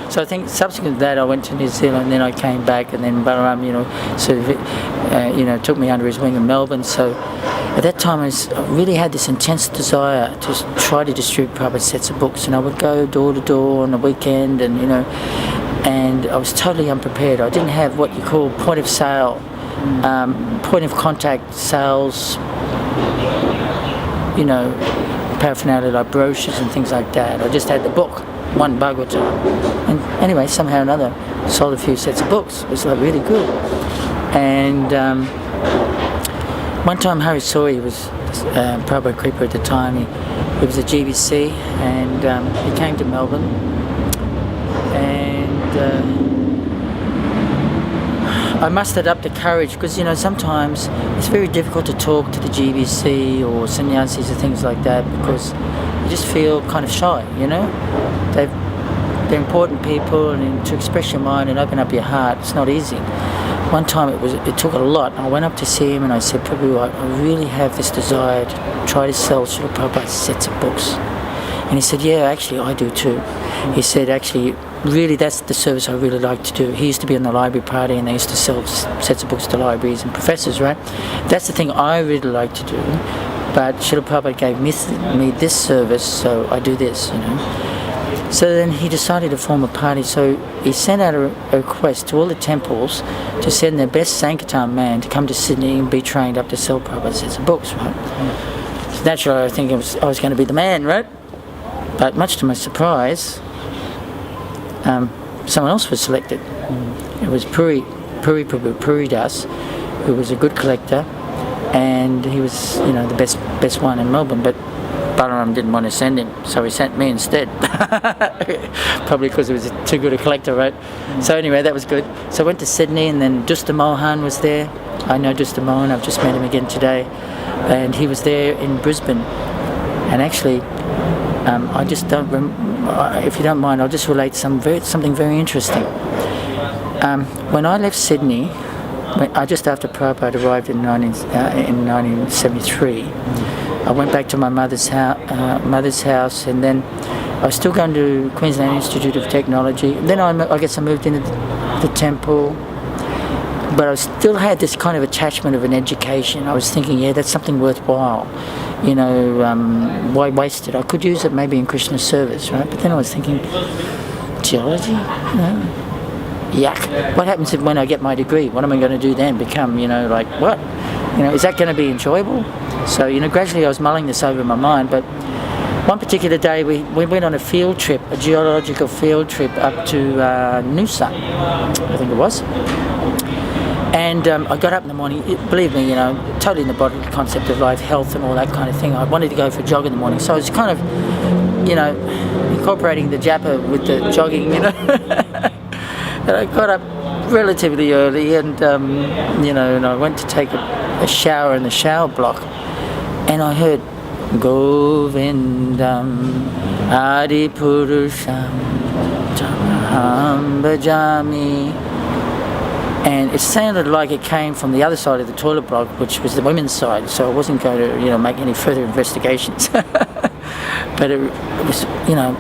So I think subsequent to that, I went to New Zealand, and then I came back, and then Balaram, sort of, took me under his wing in Melbourne. So at that time, I really had this intense desire to try to distribute private sets of books, and I would go door to door on the weekend, and and I was totally unprepared. I didn't have what you call point of sale, point of contact sales, paraphernalia like brochures and things like that. I just had the book, one bug or two. And anyway, somehow or another, sold a few sets of books. It was like really good. And one time Harry Sawyer, he was Prabhu Creeper at the time, he was a GBC, and he came to Melbourne, and I mustered up the courage, because sometimes it's very difficult to talk to the GBC or sannyasis or things like that, because you just feel kind of shy. They're important people, and to express your mind and open up your heart, it's not easy. One time it took a lot. I went up to see him and I said, Prabhu, I really have this desire to try to sell Srila Prabhupada's sets of books. And he said, yeah, actually I do too. He said, actually, really that's the service I really like to do. He used to be in the library party, and they used to sell sets of books to libraries and professors, right? That's the thing I really like to do. But Srila Prabhupada gave me this service, so I do this, So then he decided to form a party. So he sent out a request to all the temples to send their best Sankirtan man to come to Sydney and be trained up to sell Prabhupada's sets of books, right? So naturally, I think I was going to be the man, right? But much to my surprise, someone else was selected. It was Puri Prabhu, Puri Das, who was a good collector, and he was, the best one in Melbourne. But Balaram didn't want to send him, so he sent me instead. Probably because he was too good a collector, right? So anyway, that was good. So I went to Sydney, and then Dusta Mohan was there. I know Dusta Mohan, I've just met him again today. And he was there in Brisbane. And actually, I just don't, if you don't mind, I'll just relate something very interesting. When I left Sydney, just after Prabhupada arrived in 1973, I went back to my mother's house, and then I was still going to Queensland Institute of Technology. And then I guess I moved into the temple, but I still had this kind of attachment of an education. I was thinking, yeah, that's something worthwhile. Why waste it? I could use it maybe in Krishna service, right? But then I was thinking, geology? Yuck. What happens when I get my degree? What am I going to do then? Become, what? Is that going to be enjoyable? So, gradually I was mulling this over in my mind, but one particular day we went on a field trip, a geological field trip up to Noosa, I think it was. And I got up in the morning, believe me, totally in the body concept of life, health and all that kind of thing. I wanted to go for a jog in the morning, so I was kind of, incorporating the japa with the jogging, And I got up relatively early, and, and I went to take a shower in the shower block, and I heard Govindam Adi Purusham Tamaham Bhajami. And it sounded like it came from the other side of the toilet block, which was the women's side, so I wasn't going to, make any further investigations. But it was,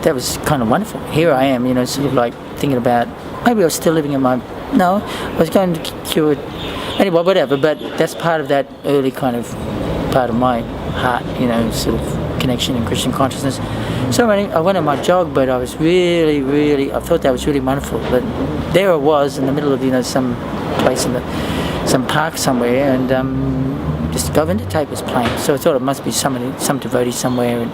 that was kind of wonderful. Here I am, sort of like thinking about, maybe I was still living in I was going to cure it. Anyway, whatever, but that's part of that early kind of part of my heart, sort of connection in Christian consciousness. So I went on my jog, but I was really, I thought that was really wonderful. But there I was in the middle of, some place some park somewhere, and just Govinda tape was playing. So I thought it must be some devotee somewhere, and